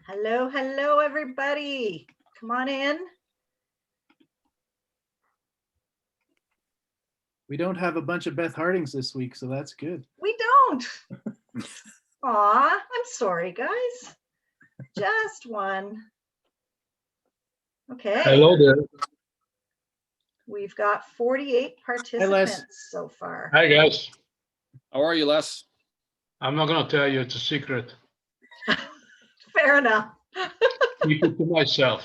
Hello, hello, everybody. Come on in. We don't have a bunch of Beth Hardings this week, so that's good. We don't. Aw, I'm sorry, guys. Just one. Okay. Hello there. We've got 48 participants so far. Hi, guys. How are you, Les? I'm not going to tell you. It's a secret. Fair enough. Keep it to myself.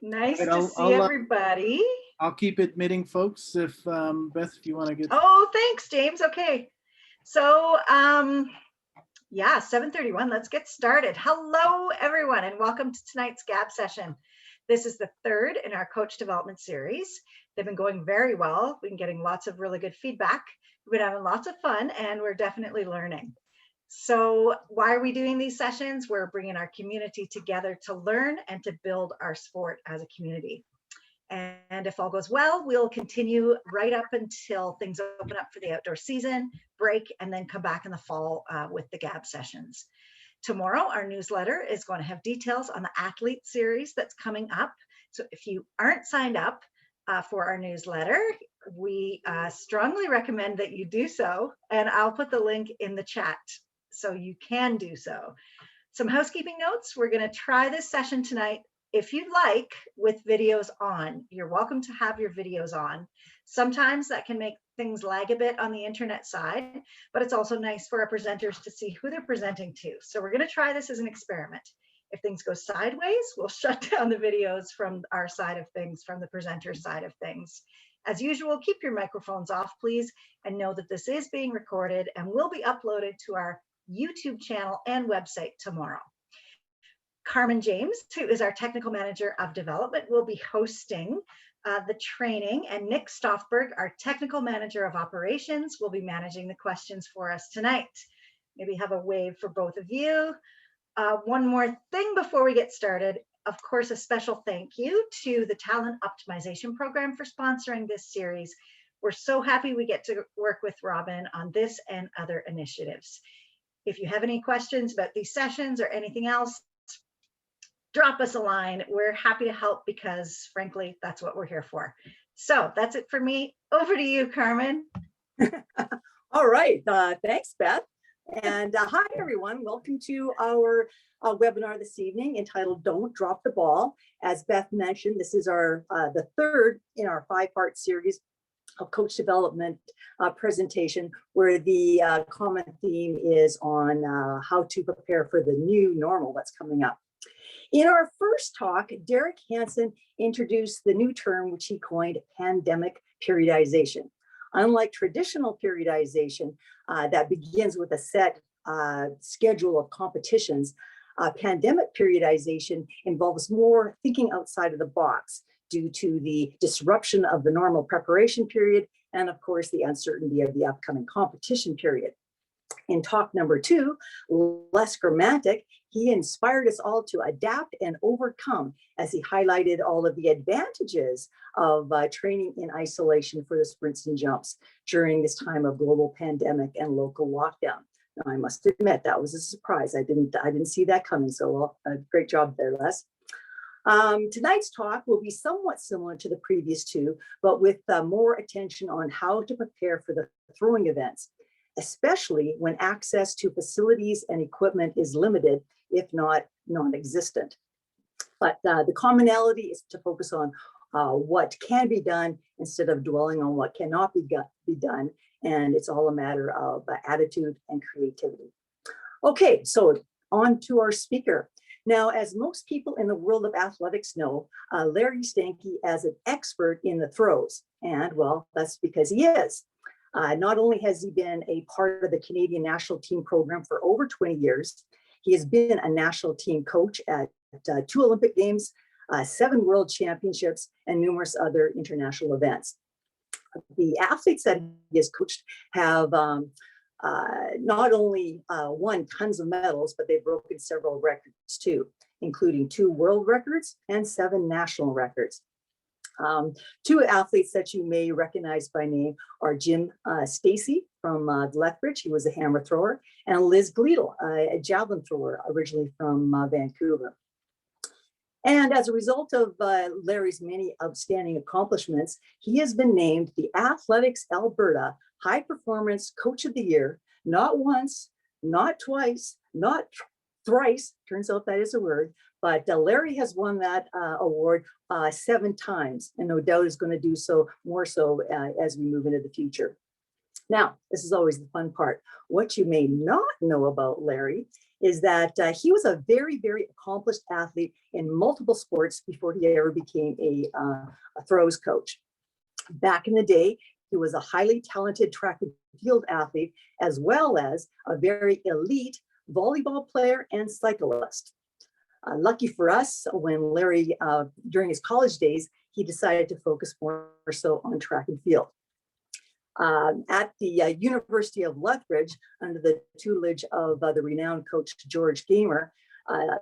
Nice Right, to see everybody. I'll keep admitting folks if Beth, if you want to get. Oh, thanks, James. Okay. So, yeah, 7:31. Let's get started. Hello, everyone, and welcome to tonight's GAAB session. This is the third in our coach development series. They've been going very well. We've been getting lots of really good feedback. We've been having lots of fun, and we're definitely learning. So why are we doing these sessions? We're bringing our community together to learn and to build our sport as a community. And if all goes well, we'll continue right up until things open up for the outdoor season, break, and then come back in the fall with the GAAB sessions. Tomorrow, our newsletter is going to have details on the athlete series that's coming up. So if you aren't signed up for our newsletter, we strongly recommend that you do so. And I'll put the link in the chat so you can do so. Some housekeeping notes. We're going to try this session tonight. If you'd like, with videos on, you're welcome to have your videos on. Sometimes that can make things lag a bit on the internet side, but it's also nice for our presenters to see who they're presenting to. So we're going to try this as an experiment. If things go sideways, we'll shut down the videos from our side of things, from the presenter side of things. As usual, keep your microphones off, please, and know that this is being recorded and will be uploaded to our YouTube channel and website tomorrow. Carmen James, who is our technical manager of development, will be hosting the training, and Nick Stoffberg, our technical manager of operations, will be managing the questions for us tonight. Maybe have a wave for both of you. One more thing before we get started. Of course, a special thank you to the Talent Optimization Program for sponsoring this series. We're so happy we get to work with Robin on this and other initiatives. If you have any questions about these sessions or anything else, drop us a line. We're happy to help because, frankly, that's what we're here for. So that's it for me. Over to you, Carmen. All right. Thanks, Beth. And hi, everyone. Welcome to our webinar this evening entitled Don't Drop the Ball. As Beth mentioned, this is our the third in our 5-part series of coach development presentation, where the common theme is on how to prepare for the new normal that's coming up. In our first talk, Derek Hansen introduced the new term, which he coined pandemic periodization. Unlike traditional periodization that begins with a set schedule of competitions, pandemic periodization involves more thinking outside of the box due to the disruption of the normal preparation period and, of course, the uncertainty of the upcoming competition period. In talk number 2, Les Grammatic, he inspired us all to adapt and overcome as he highlighted all of the advantages of training in isolation for the sprints and jumps during this time of global pandemic and local lockdown. Now, I must admit that was a surprise. I didn't see that coming. So great job there, Les. Tonight's talk will be somewhat similar to the previous two, but with more attention on how to prepare for the throwing events, especially when access to facilities and equipment is limited, if not non-existent. But the commonality is to focus on what can be done instead of dwelling on what cannot be done. And it's all a matter of attitude and creativity. Okay, so on to our speaker. Now, as most people in the world of athletics know, Larry Steinke is an expert in the throws. And well, that's because he is. Not only has he been a part of the Canadian national team program for over 20 years, he has been a national team coach at 2 Olympic Games, 7 World Championships, and numerous other international events. The athletes that he has coached have not only won tons of medals, but they've broken several records too, including 2 world records and 7 national records. 2 athletes that you may recognize by name are Jim Stacy from Lethbridge. He was a hammer thrower. And Liz Gleedle, a javelin thrower, originally from Vancouver. And as a result of Larry's many outstanding accomplishments, he has been named the Athletics Alberta High Performance Coach of the Year, not once, not twice, not thrice, turns out that is a word, but Larry has won that award 7 times, and no doubt is going to do so more so as we move into the future. Now, this is always the fun part. What you may not know about Larry is that he was a very, very accomplished athlete in multiple sports before he ever became a throws coach. Back in the day, he was a highly talented track and field athlete, as well as a very elite volleyball player and cyclist. Lucky for us, when Larry, during his college days, he decided to focus more so on track and field. At the University of Lethbridge, under the tutelage of the renowned coach George Gamer,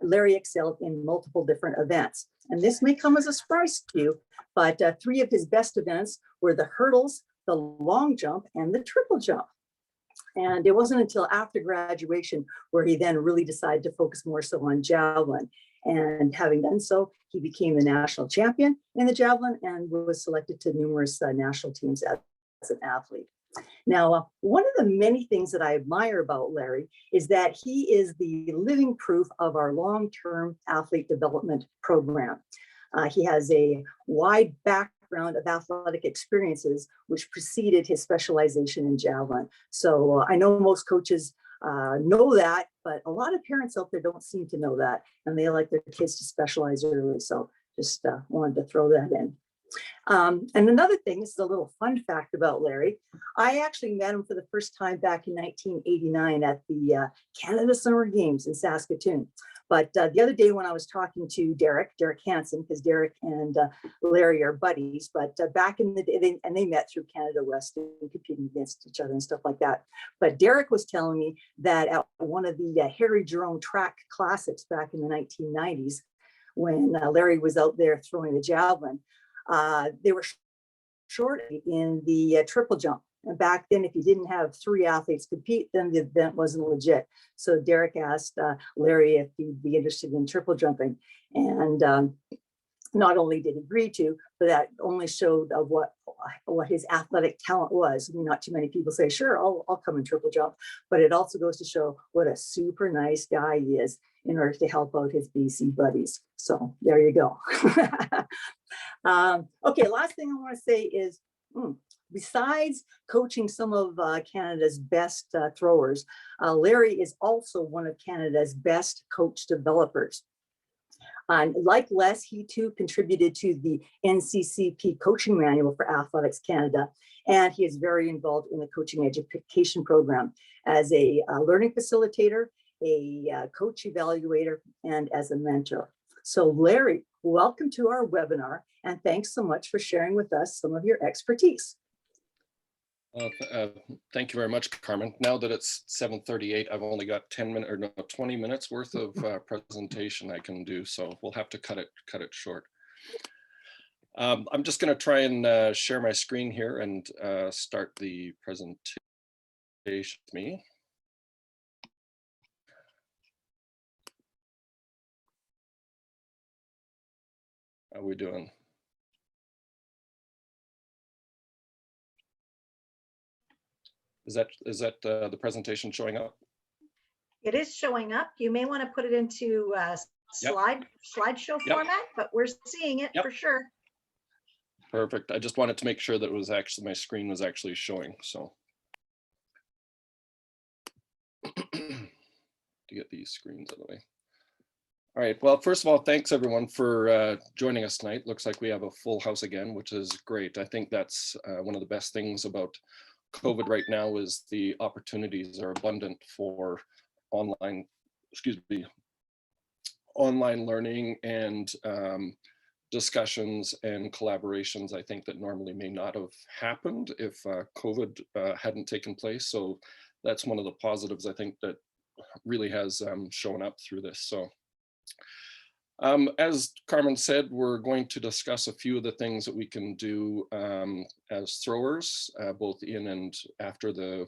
Larry excelled in multiple different events. And this may come as a surprise to you, but 3 of his best events were the hurdles, the long jump, and the triple jump. And it wasn't until after graduation where he then really decided to focus more so on javelin. And having done so, he became the national champion in the javelin and was selected to numerous national teams as an athlete. Now, one of the many things that I admire about Larry is that he is the living proof of our long-term athlete development program. He has a wide background of athletic experiences, which preceded his specialization in javelin. So I know most coaches know that, but a lot of parents out there don't seem to know that, and they like their kids to specialize early. So just wanted to throw that in. And another thing, this is a little fun fact about Larry. I actually met him for the first time back in 1989 at the Canada Summer Games in Saskatoon. But the other day when I was talking to Derek Hansen, because Derek and Larry are buddies, but back in the day, they met through Canada West and competing against each other and stuff like that. But Derek was telling me that at one of the Harry Jerome track classics back in the 1990s, when Larry was out there throwing the javelin, they were short in the triple jump. And back then, if you didn't have 3 athletes compete, then the event wasn't legit. So Derek asked Larry if he'd be interested in triple jumping. And not only did he agree to, but that only showed what his athletic talent was. I mean, not too many people say, sure, I'll come and triple jump. But it also goes to show what a super nice guy he is in order to help out his BC buddies. So there you go. Okay, last thing I want to say is, besides coaching some of Canada's best throwers, Larry is also one of Canada's best coach developers. Like Les, he too contributed to the NCCP coaching manual for Athletics Canada, and he is very involved in the coaching education program as a learning facilitator, a coach evaluator, and as a mentor. So Larry, welcome to our webinar, and thanks so much for sharing with us some of your expertise. Thank you very much, Carmen. Now that it's 7:38, I've only got 20 minutes worth of presentation I can do, so we'll have to cut it short. I'm just going to try and share my screen here and start the presentation with me. How are we doing? Is that the presentation showing up? It is showing up. You may want to put it into slideshow format, but we're seeing it for sure. Perfect. I just wanted to make sure that it was actually, my screen was actually showing. So to get these screens out of the way. All right. Well, first of all, thanks everyone for joining us tonight. Looks like we have a full house again, which is great. I think that's one of the best things about COVID right now is the opportunities are abundant for online learning and discussions and collaborations, I think, that normally may not have happened if COVID hadn't taken place. So that's one of the positives I think that really has shown up through this. So As Carmen said, we're going to discuss a few of the things that we can do as throwers, both in and after the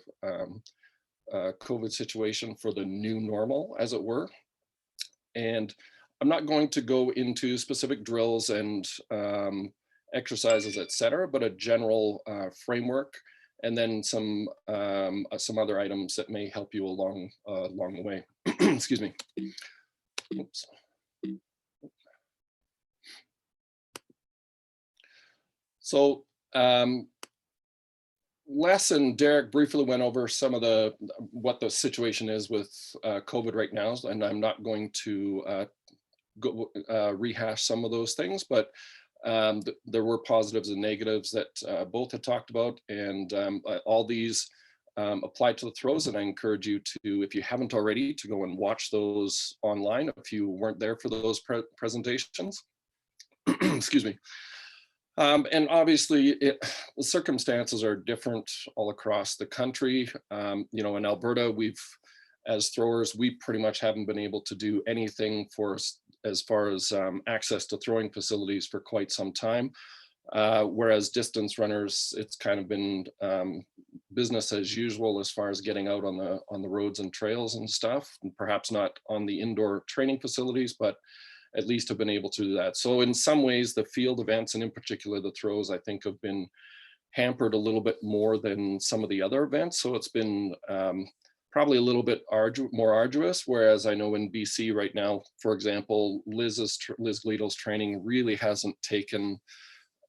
COVID situation for the new normal, as it were. And I'm not going to go into specific drills and exercises, etc., but a general framework, and then some other items that may help you along the way. Excuse me. Oops. So Les and Derek briefly went over some of what the situation is with COVID right now, and I'm not going to rehash some of those things, but there were positives and negatives that both had talked about, and all these apply to the throws, and I encourage you to, if you haven't already, to go and watch those online if you weren't there for those presentations. Excuse me. And obviously, the circumstances are different all across the country. You know, in Alberta, as throwers, we pretty much haven't been able to do anything as far as access to throwing facilities for quite some time. Whereas distance runners, it's kind of been business as usual as far as getting out on the roads and trails and stuff, and perhaps not on the indoor training facilities, but at least have been able to do that. So in some ways, the field events, and in particular the throws, I think have been hampered a little bit more than some of the other events. So it's been probably a little bit more arduous, whereas I know in BC right now, for example, Liz Gleadle's training really hasn't taken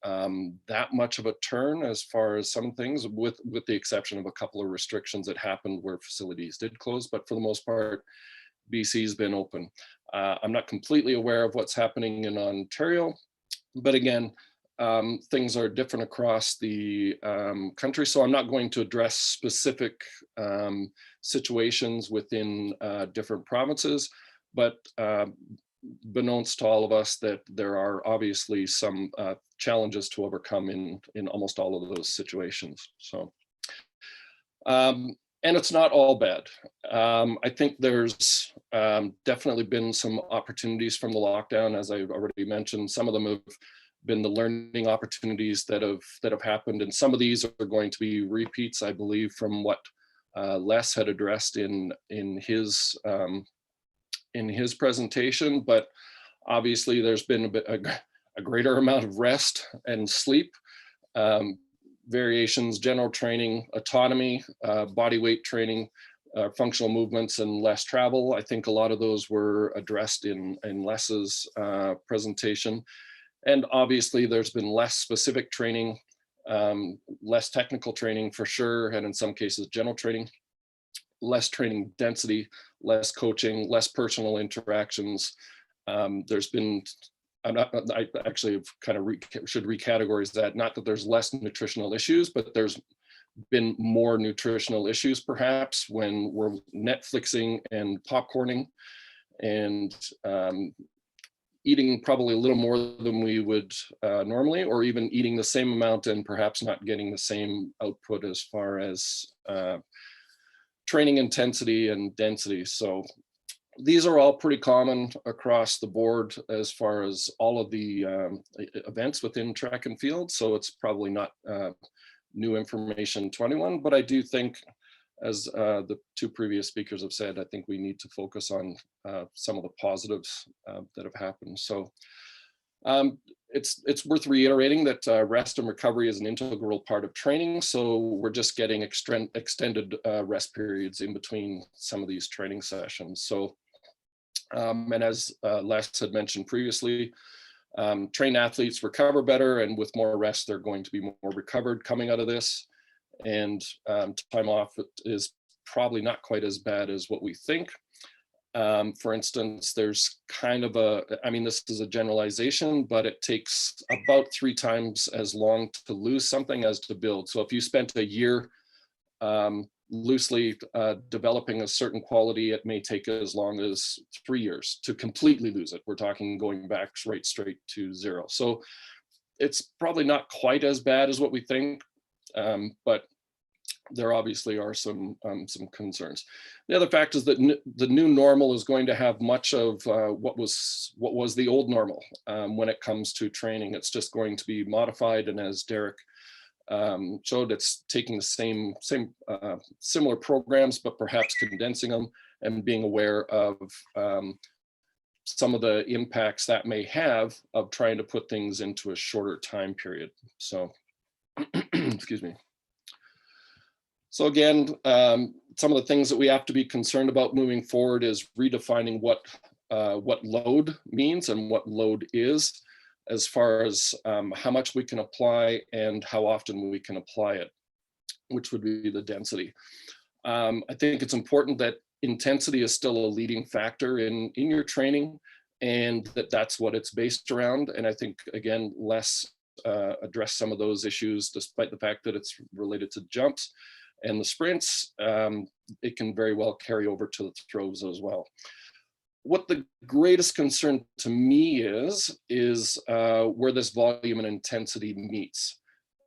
that much of a turn as far as some things, with the exception of a couple of restrictions that happened where facilities did close, but for the most part, BC's been open. I'm not completely aware of what's happening in Ontario, but again, things are different across the country. So I'm not going to address specific situations within different provinces, but beknownst to all of us that there are obviously some challenges to overcome in almost all of those situations. So, and it's not all bad. I think there's definitely been some opportunities from the lockdown, as I already mentioned. Some of them have been the learning opportunities that have happened, and some of these are going to be repeats, I believe, from what Les had addressed in his presentation. But obviously, there's been a greater amount of rest and sleep. Variations, general training, autonomy, body weight training, functional movements, and less travel. I think a lot of those were addressed in Les's presentation. And obviously there's been less specific training, less technical training for sure, and in some cases general training, less training density, less coaching, less personal interactions. There's been, I actually kind of should recategorize that. Not that there's less nutritional issues, but there's been more nutritional issues perhaps when we're Netflixing and popcorning and eating probably a little more than we would normally, or even eating the same amount and perhaps not getting the same output as far as training intensity and density. So these are all pretty common across the board as far as all of the events within track and field. So it's probably not new information to anyone, but I do think, as the two previous speakers have said, I think we need to focus on some of the positives that have happened. So it's worth reiterating that rest and recovery is an integral part of training. So we're just getting extended rest periods in between some of these training sessions. So, and as Les had mentioned previously, trained athletes recover better, and with more rest, they're going to be more recovered coming out of this. And time off is probably not quite as bad as what we think. For instance, there's kind of I mean, this is a generalization, but it takes about 3 times as long to lose something as to build. So if you spent a year loosely developing a certain quality, it may take as long as 3 years to completely lose it. We're talking going back right straight to zero. So it's probably not quite as bad as what we think, but there obviously are some concerns. The other fact is that the new normal is going to have much of what was the old normal when it comes to training. It's just going to be modified, and as Derek showed, it's taking the similar programs, but perhaps condensing them and being aware of some of the impacts that may have of trying to put things into a shorter time period. So, excuse me. So again, some of the things that we have to be concerned about moving forward is redefining what load means and what load is, as far as how much we can apply and how often we can apply it, which would be the density. I think it's important that intensity is still a leading factor in your training, and that's what it's based around. And I think, again, Les addressed some of those issues, despite the fact that it's related to jumps and the sprints. It can very well carry over to the throws as well. What the greatest concern to me is where this volume and intensity meets.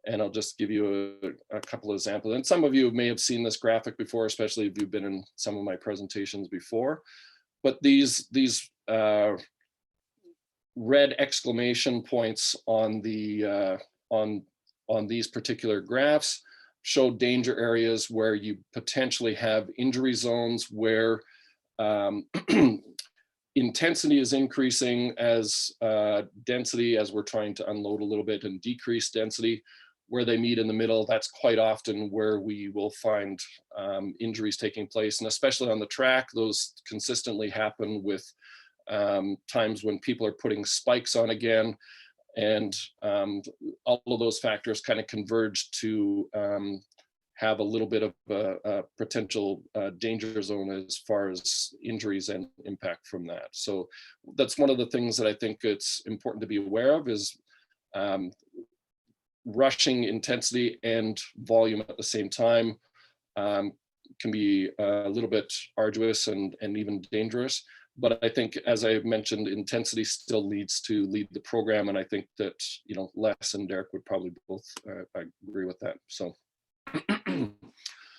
And I'll just give you a couple of examples. And some of you may have seen this graphic before, especially if you've been in some of my presentations before. But these red exclamation points on the on these particular graphs show danger areas where you potentially have injury zones, where intensity is increasing as density, as we're trying to unload a little bit, and decrease density. Where they meet in the middle, that's quite often where we will find injuries taking place. And especially on the track, those consistently happen with times when people are putting spikes on again. And all of those factors kind of converge to have a little bit of a potential danger zone as far as injuries and impact from that. So that's one of the things that I think it's important to be aware of, is rushing intensity and volume at the same time can be a little bit arduous and even dangerous. But I think, as I mentioned, intensity still leads to lead the program. And I think that, you know, Les and Derek would probably both agree with that. So,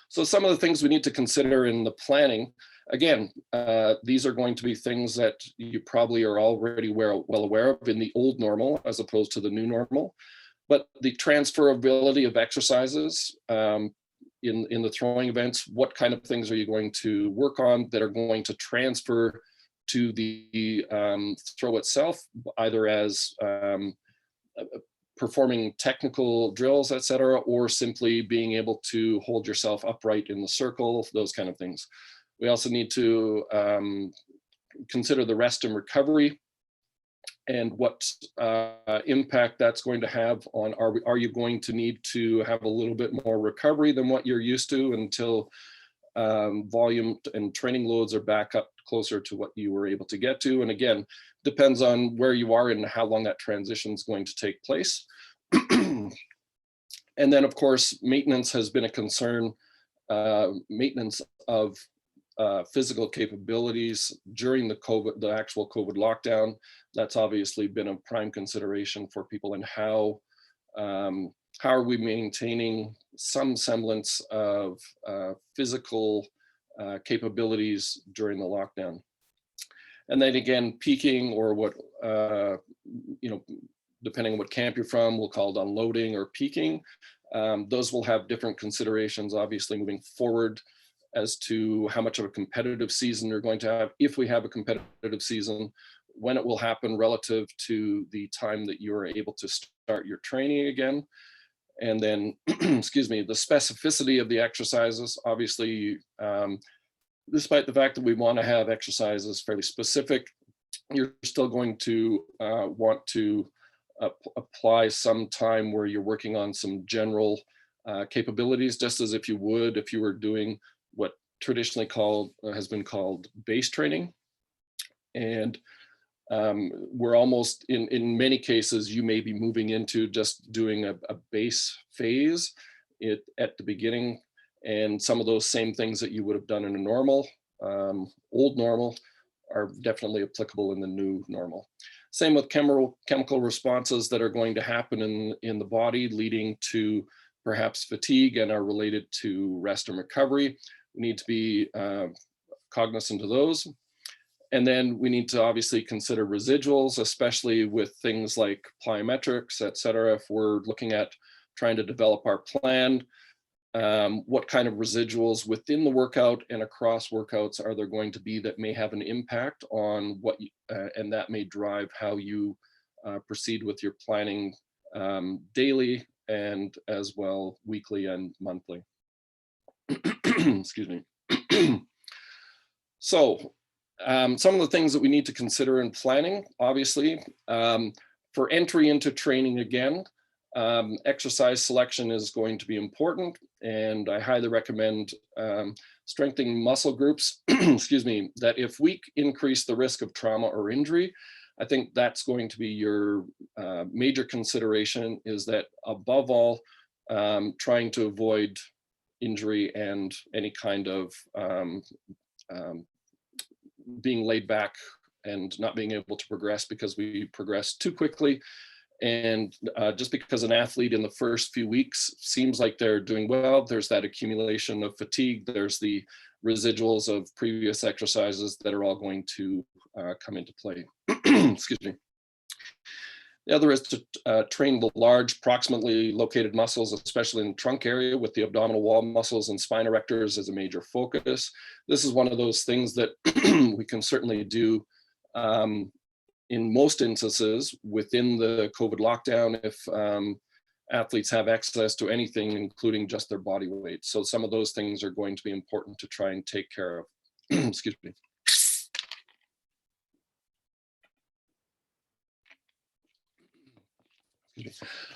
so some of the things we need to consider in the planning, again, these are going to be things that you probably are already well aware of in the old normal, as opposed to the new normal. But the transferability of exercises in the throwing events, what kind of things are you going to work on that are going to transfer to the throw itself, either as performing technical drills, et cetera, or simply being able to hold yourself upright in the circle, those kind of things. We also need to consider the rest and recovery, and what impact that's going to have on, are you going to need to have a little bit more recovery than what you're used to until volume and training loads are back up closer to what you were able to get to. And again, depends on where you are and how long that transition is going to take place. And then, of course, maintenance has been a concern. Maintenance of physical capabilities during the actual COVID lockdown. That's obviously been a prime consideration for people, and how are we maintaining some semblance of physical capabilities during the lockdown. And then again, peaking, or what, you know, depending on what camp you're from, we'll call it unloading or peaking. Those will have different considerations, obviously, moving forward, as to how much of a competitive season you're going to have, if we have a competitive season, when it will happen relative to the time that you're able to start your training again. And then, excuse me, the specificity of the exercises, obviously, despite the fact that we want to have exercises fairly specific, you're still going to want to apply some time where you're working on some general capabilities, just as if you would if you were doing what traditionally has been called base training. And we're almost, in many cases, you may be moving into just doing a base phase at the beginning, and some of those same things that you would have done in a normal, old normal, are definitely applicable in the new normal. Same with chemical responses that are going to happen in the body, leading to perhaps fatigue and are related to rest and recovery. We need to be cognizant of those. And then we need to obviously consider residuals, especially with things like plyometrics, et cetera. If we're looking at trying to develop our plan, what kind of residuals within the workout and across workouts are there going to be that may have an impact on what you, and that may drive how you proceed with your planning daily and as well weekly and monthly. Excuse me. So some of the things that we need to consider in planning, obviously, for entry into training again, exercise selection is going to be important, and I highly recommend strengthening muscle groups, excuse me, that if we increase the risk of trauma or injury, I think that's going to be your major consideration, is that above all, trying to avoid injury and any kind of being laid back and not being able to progress because we progress too quickly. And just because an athlete in the first few weeks seems like they're doing well, there's that accumulation of fatigue, there's the residuals of previous exercises that are all going to come into play. Excuse me. The other is to train the large proximally located muscles, especially in the trunk area, with the abdominal wall muscles and spine erectors as a major focus. This is one of those things that we can certainly do in most instances within the COVID lockdown if athletes have access to anything, including just their body weight. So some of those things are going to be important to try and take care of. Excuse me.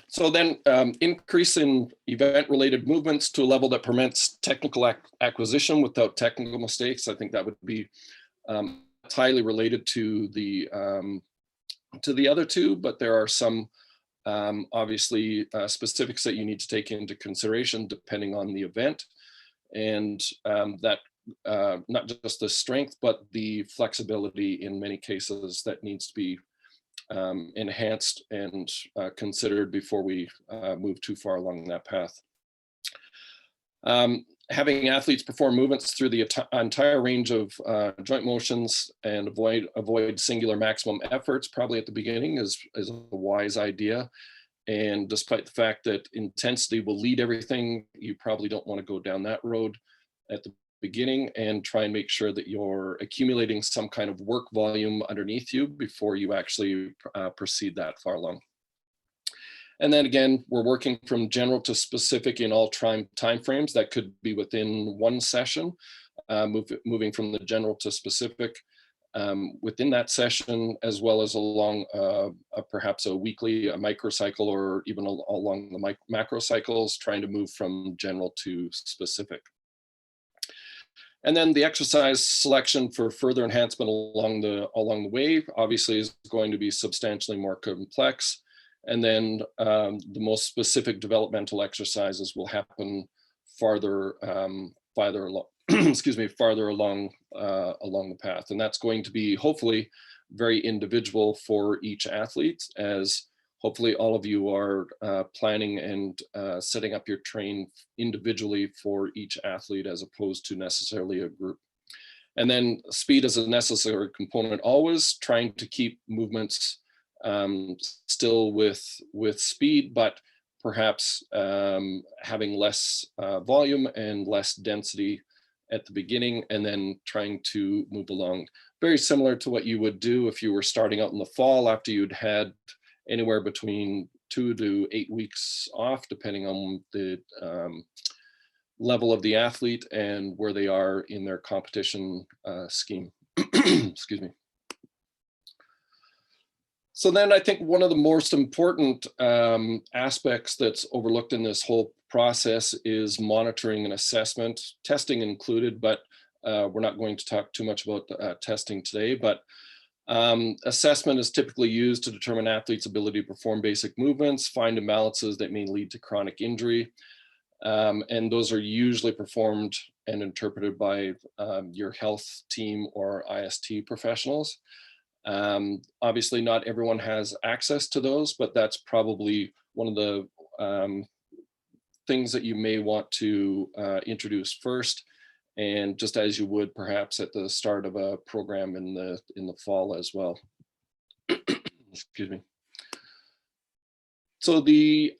So then increase in event-related movements to a level that permits technical acquisition without technical mistakes. I think that would be highly related to the other two, but there are some obviously specifics that you need to take into consideration depending on the event, and that not just the strength, but the flexibility in many cases that needs to be enhanced and considered before we move too far along that path. Having athletes perform movements through the entire range of joint motions and avoid singular maximum efforts probably at the beginning is a wise idea. And despite the fact that intensity will lead everything, you probably don't want to go down that road at the beginning, and try and make sure that you're accumulating some kind of work volume underneath you before you actually proceed that far along. And then again, we're working from general to specific in all timeframes. That could be within one session, moving from the general to specific within that session, as well as along perhaps a weekly microcycle, or even along the macro cycles, trying to move from general to specific. And then the exercise selection for further enhancement along the way, obviously, is going to be substantially more complex. And then the most specific developmental exercises will happen farther along, excuse me, farther along the path. And that's going to be hopefully very individual for each athlete, as hopefully all of you are planning and setting up your train individually for each athlete as opposed to necessarily a group. And then speed is a necessary component always, trying to keep movements still with speed, but perhaps having less volume and less density at the beginning, and then trying to move along. Very similar to what you would do if you were starting out in the fall after you'd had anywhere between 2 to 8 weeks off, depending on the level of the athlete and where they are in their competition scheme. Excuse me. So then I think one of the most important aspects that's overlooked in this whole process is monitoring and assessment, testing included, but we're not going to talk too much about testing today, but assessment is typically used to determine athletes' ability to perform basic movements, find imbalances that may lead to chronic injury. And those are usually performed and interpreted by your health team or IST professionals. Obviously, not everyone has access to those, but that's probably one of the things that you may want to introduce first, and just as you would perhaps at the start of a program in the fall as well. Excuse me. So the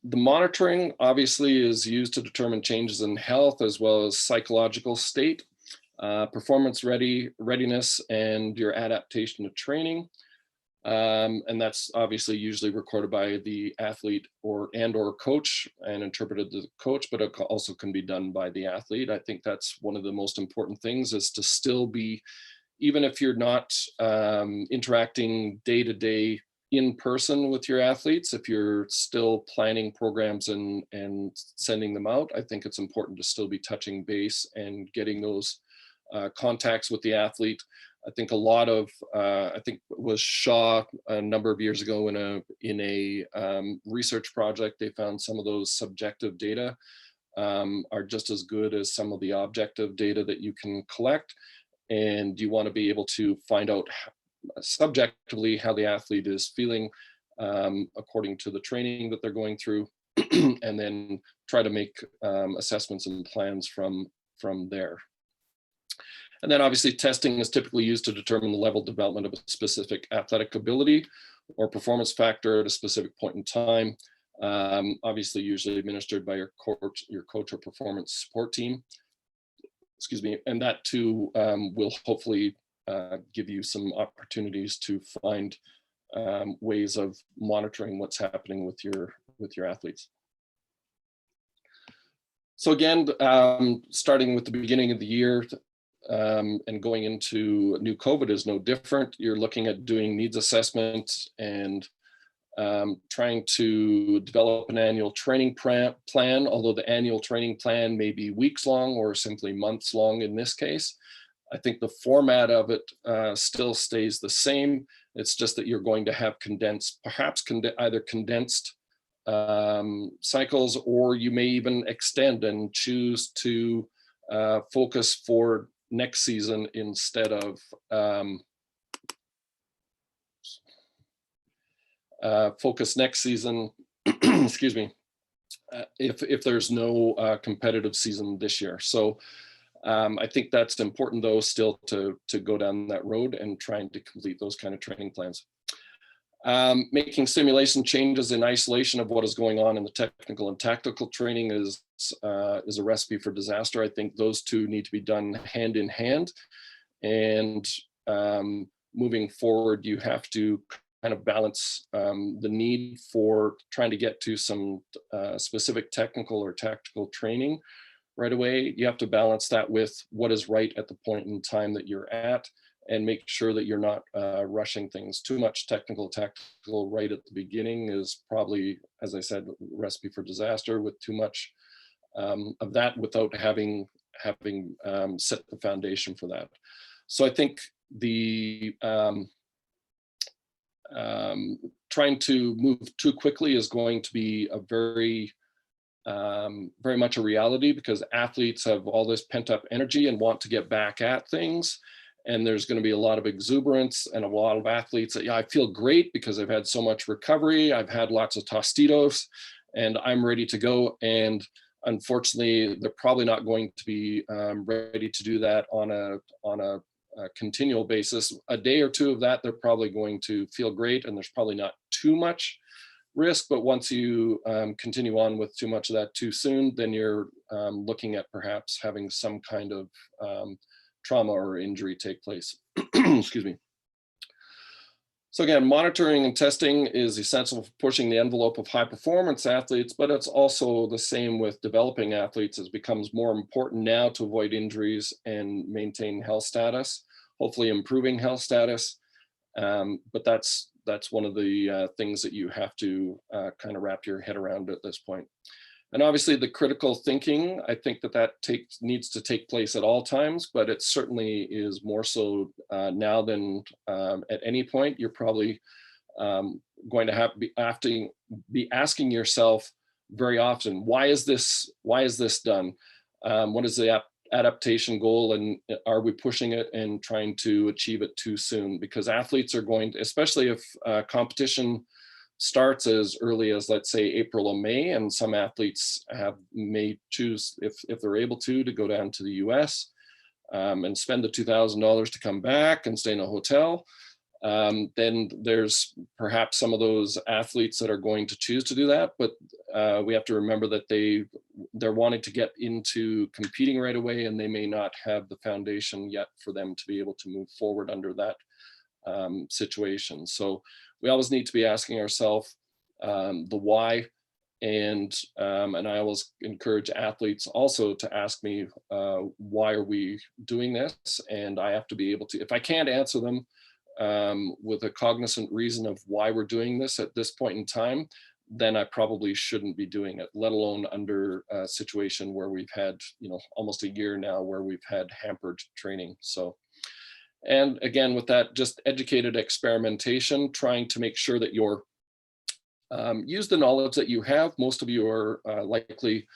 monitoring obviously is used to determine changes in health as well as psychological state, performance readiness, and your adaptation to training. And that's obviously usually recorded by the athlete or coach and interpreted to the coach, but it also can be done by the athlete. I think that's one of the most important things, is to still be, even if you're not interacting day to day in person with your athletes, if you're still planning programs and sending them out, I think it's important to still be touching base and getting those contacts with the athlete. I think a lot of, I think it was Shaw a number of years ago in a research project, they found some of those subjective data are just as good as some of the objective data that you can collect. And you want to be able to find out subjectively how the athlete is feeling according to the training that they're going through, and then try to make assessments and plans from there. And then obviously testing is typically used to determine the level of development of a specific athletic ability or performance factor at a specific point in time. Obviously usually administered by your coach or performance support team. Excuse me, and that too will hopefully give you some opportunities to find ways of monitoring what's happening with your athletes. So again, starting with the beginning of the year and going into new COVID is no different. You're looking at doing needs assessments and trying to develop an annual training plan, although the annual training plan may be weeks long or simply months long in this case. I think the format of it still stays the same. It's just that you're going to have condensed, perhaps either condensed cycles, or you may even extend and choose to focus for next season instead of focus next season, excuse me, if there's no competitive season this year. So I think that's important though, still to go down that road and trying to complete those kind of training plans. Making simulation changes in isolation of what is going on in the technical and tactical training is a recipe for disaster. I think those two need to be done hand in hand. And moving forward, you have to kind of balance the need for trying to get to some specific technical or tactical training right away. You have to balance that with what is right at the point in time that you're at, and make sure that you're not rushing things. Too much tactical right at the beginning is probably, as I said, recipe for disaster, with too much of that without having set the foundation for that. So I think the trying to move too quickly is going to be a very much a reality, because athletes have all this pent up energy and want to get back at things. And there's going to be a lot of exuberance and a lot of athletes that, yeah, I feel great because I've had so much recovery. I've had lots of Tostitos and I'm ready to go. And unfortunately, they're probably not going to be ready to do that on a continual basis. A day or two of that, they're probably going to feel great, and there's probably not too much risk. But once you continue on with too much of that too soon, then you're looking at perhaps having some kind of trauma or injury take place. Excuse me. So again, monitoring and testing is essential for pushing the envelope of high performance athletes, but it's also the same with developing athletes. It becomes more important now to avoid injuries and maintain health status, hopefully improving health status. But that's one of the things that you have to kind of wrap your head around at this point. And obviously the critical thinking, I think that needs to take place at all times, but it certainly is more so now than at any point. You're probably going to have to be asking yourself very often, why is this done? What is the adaptation goal, and are we pushing it and trying to achieve it too soon? Because athletes are going to, especially if competition starts as early as, let's say, April or May, and some athletes may choose, if they're able to go down to the US and spend the $2,000 to come back and stay in a hotel. Then there's perhaps some of those athletes that are going to choose to do that, but we have to remember that they're wanting to get into competing right away, and they may not have the foundation yet for them to be able to move forward under that situation. So we always need to be asking ourselves the why, and I always encourage athletes also to ask me, why are we doing this? And I have to be able to, if I can't answer them with a cognizant reason of why we're doing this at this point in time, then I probably shouldn't be doing it, let alone under a situation where we've had, almost a year now where we've had hampered training. So, and again, with that, just educated experimentation, trying to make sure that you're use the knowledge that you have. Most of you are likely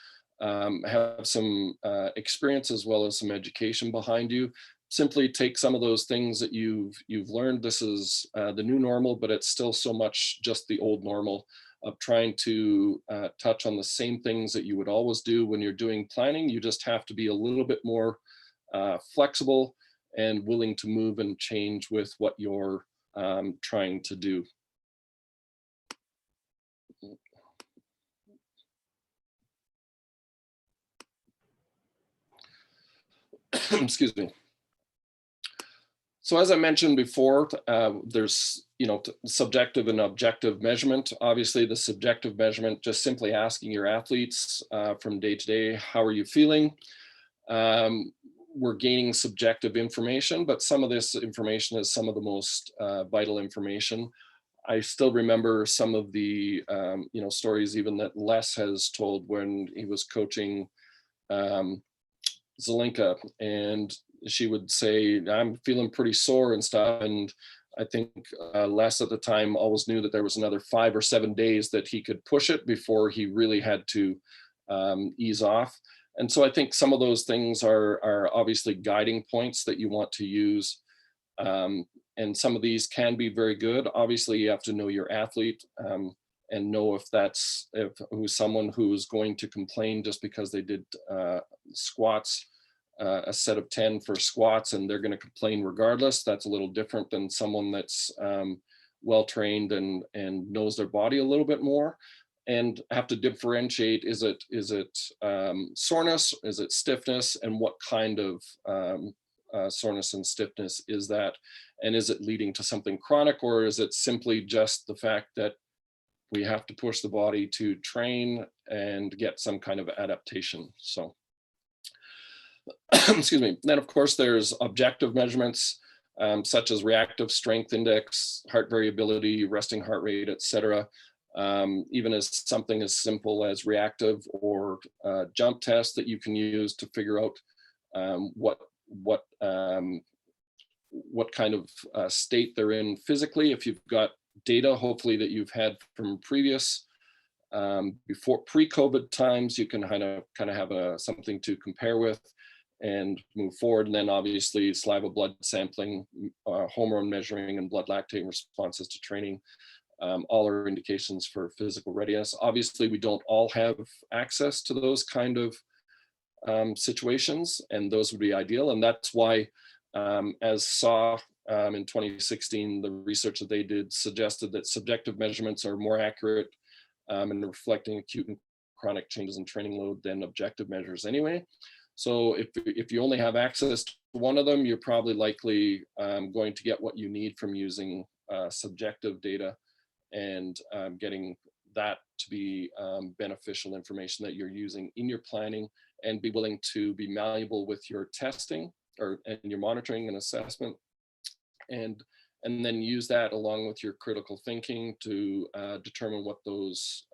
have some experience as well as some education behind you. Simply take some of those things that you've learned. This is the new normal, but it's still so much just the old normal of trying to touch on the same things that you would always do when you're doing planning. You just have to be a little bit more flexible and willing to move and change with what you're trying to do. Excuse me. So as I mentioned before, there's subjective and objective measurement. Obviously, the subjective measurement, just simply asking your athletes from day to day, how are you feeling? We're gaining subjective information, but some of this information is some of the most vital information. I still remember some of the stories even that Les has told when he was coaching Zelenka, and she would say, I'm feeling pretty sore and stuff. And I think Les at the time always knew that there was another 5 or 7 days that he could push it before he really had to ease off. And so I think some of those things are obviously guiding points that you want to use. And some of these can be very good. Obviously, you have to know your athlete and know if who's someone who's going to complain just because they did squats, a set of 10 for squats, and they're going to complain regardless. That's a little different than someone that's well-trained and knows their body a little bit more, and have to differentiate, is it soreness, is it stiffness, and what kind of soreness and stiffness is that, and is it leading to something chronic, or is it simply just the fact that we have to push the body to train and get some kind of adaptation. So excuse me. Then of course there's objective measurements such as reactive strength index, heart variability, resting heart rate, etc. Even as something as simple as reactive or jump test that you can use to figure out what kind of state they're in physically. If you've got data, hopefully that you've had from previous before pre-COVID times, you can kind of have something to compare with and move forward. And then obviously saliva blood sampling, hormone measuring, and blood lactate responses to training, all are indications for physical readiness. Obviously, we don't all have access to those kind of situations, and those would be ideal. And that's why, as SAW in 2016, the research that they did suggested that subjective measurements are more accurate in reflecting acute and chronic changes in training load than objective measures anyway. So if you only have access to one of them, you're probably likely going to get what you need from using subjective data and getting that to be beneficial information that you're using in your planning, and be willing to be malleable with your testing and your monitoring and assessment, and then use that along with your critical thinking to determine what those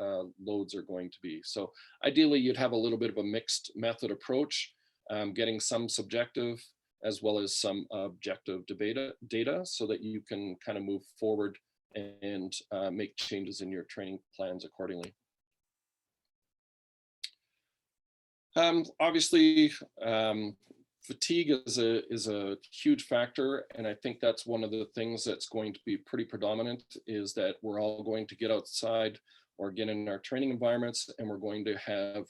loads are going to be. So ideally, you'd have a little bit of a mixed method approach, getting some subjective as well as some objective data so that you can kind of move forward and make changes in your training plans accordingly. Obviously, fatigue is a huge factor, and I think that's one of the things that's going to be pretty predominant, is that we're all going to get outside or get in our training environments, and we're going to have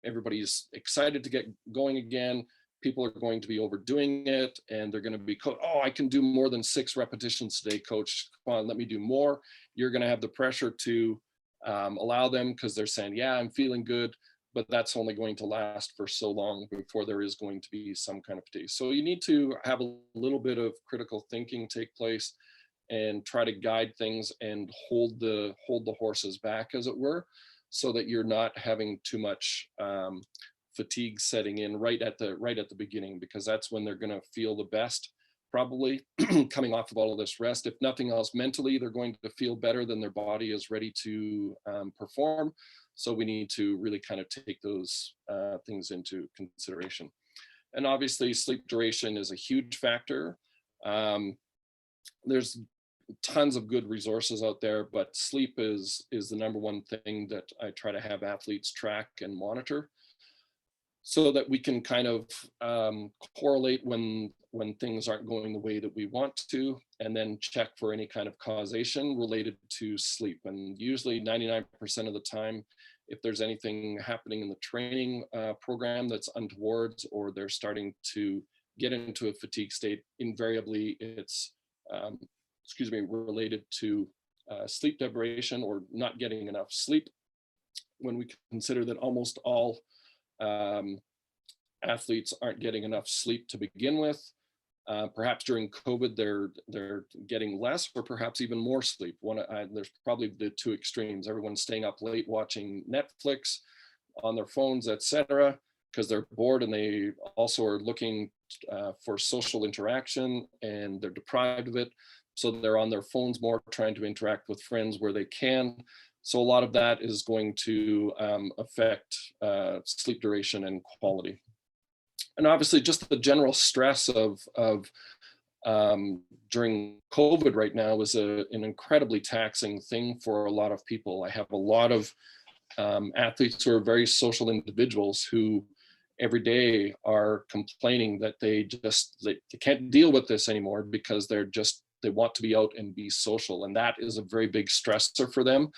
everybody's excited to get going again. People are going to be overdoing it, and they're going to be, oh, I can do more than 6 repetitions today, coach. Come on, let me do more. You're going to have the pressure to allow them, because they're saying, yeah, I'm feeling good, but that's only going to last for so long before there is going to be some kind of fatigue. So you need to have a little bit of critical thinking take place and try to guide things and hold the horses back, as it were, so that you're not having too much fatigue setting in right at the beginning, because that's when they're going to feel the best, probably coming off of all of this rest. If nothing else, mentally, they're going to feel better than their body is ready to perform. So we need to really kind of take those things into consideration. And obviously, sleep duration is a huge factor. There's tons of good resources out there, but sleep is the number one thing that I try to have athletes track and monitor, so that we can kind of correlate when things aren't going the way that we want to, and then check for any kind of causation related to sleep. And usually 99% of the time, if there's anything happening in the training program that's untowards, or they're starting to get into a fatigue state, invariably it's related to sleep deprivation or not getting enough sleep. When we consider that almost all athletes aren't getting enough sleep to begin with, perhaps during COVID they're getting less, or perhaps even more sleep. There's probably the two extremes. Everyone's staying up late watching Netflix on their phones, etc., because they're bored, and they also are looking for social interaction, and they're deprived of it. So they're on their phones more, trying to interact with friends where they can. So a lot of that is going to affect sleep duration and quality. And obviously just the general stress of during COVID right now is an incredibly taxing thing for a lot of people. I have a lot of athletes who are very social individuals who every day are complaining that they can't deal with this anymore, because they want to be out and be social, and that is a very big stressor for them.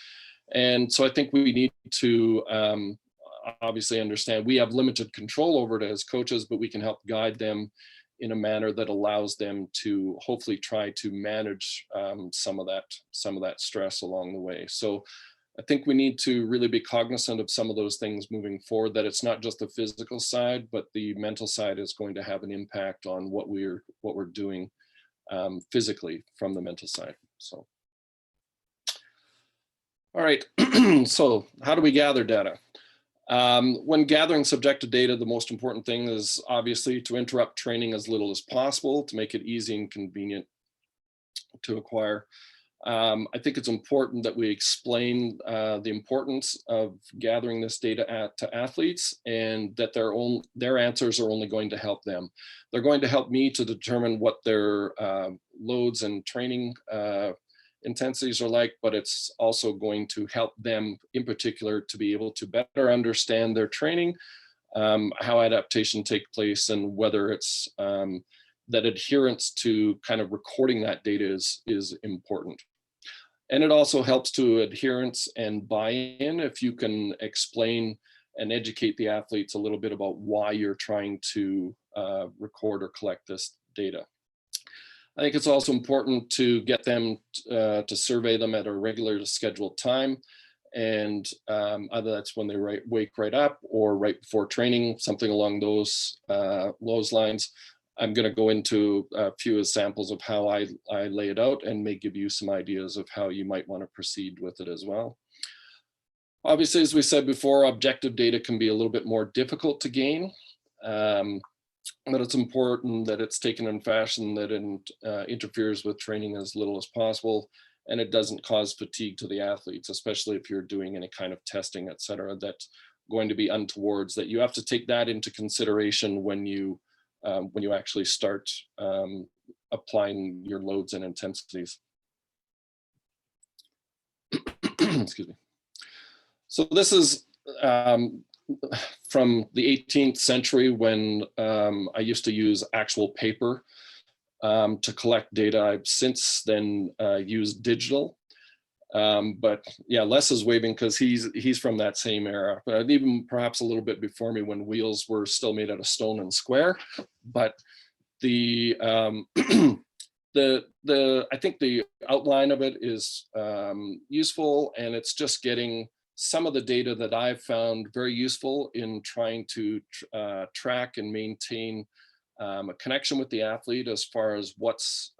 And so I think we need to obviously understand we have limited control over it as coaches, but we can help guide them in a manner that allows them to hopefully try to manage some of that stress along the way. So I think we need to really be cognizant of some of those things moving forward, that it's not just the physical side, but the mental side is going to have an impact on what we're doing physically from the mental side. So, all right, so how do we gather data? When gathering subjective data, the most important thing is obviously to interrupt training as little as possible, to make it easy and convenient to acquire. I think it's important that we explain the importance of gathering this data to athletes, and that their answers are only going to help them. They're going to help me to determine what their loads and training intensities are like, but it's also going to help them in particular to be able to better understand their training, how adaptation takes place, and whether it's that adherence to kind of recording that data is important. And it also helps to adherence and buy-in if you can explain and educate the athletes a little bit about why you're trying to record or collect this data. I think it's also important to get them to survey them at a regular scheduled time. And either that's when they wake right up or right before training, something along those lines. I'm going to go into a few examples of how I lay it out, and may give you some ideas of how you might want to proceed with it as well. Obviously, as we said before, objective data can be a little bit more difficult to gain, but it's important that it's taken in fashion that interferes with training as little as possible, and it doesn't cause fatigue to the athletes, especially if you're doing any kind of testing, et cetera, that's going to be untowards. That you have to take that into consideration when you actually start applying your loads and intensities. Excuse me. So this is from the 18th century when I used to use actual paper to collect data. I've since then used digital. But yeah, Les is waving because he's from that same era, but even perhaps a little bit before me when wheels were still made out of stone and square. But the I think the outline of it is useful, and it's just getting some of the data that I've found very useful in trying to track and maintain a connection with the athlete as far as what's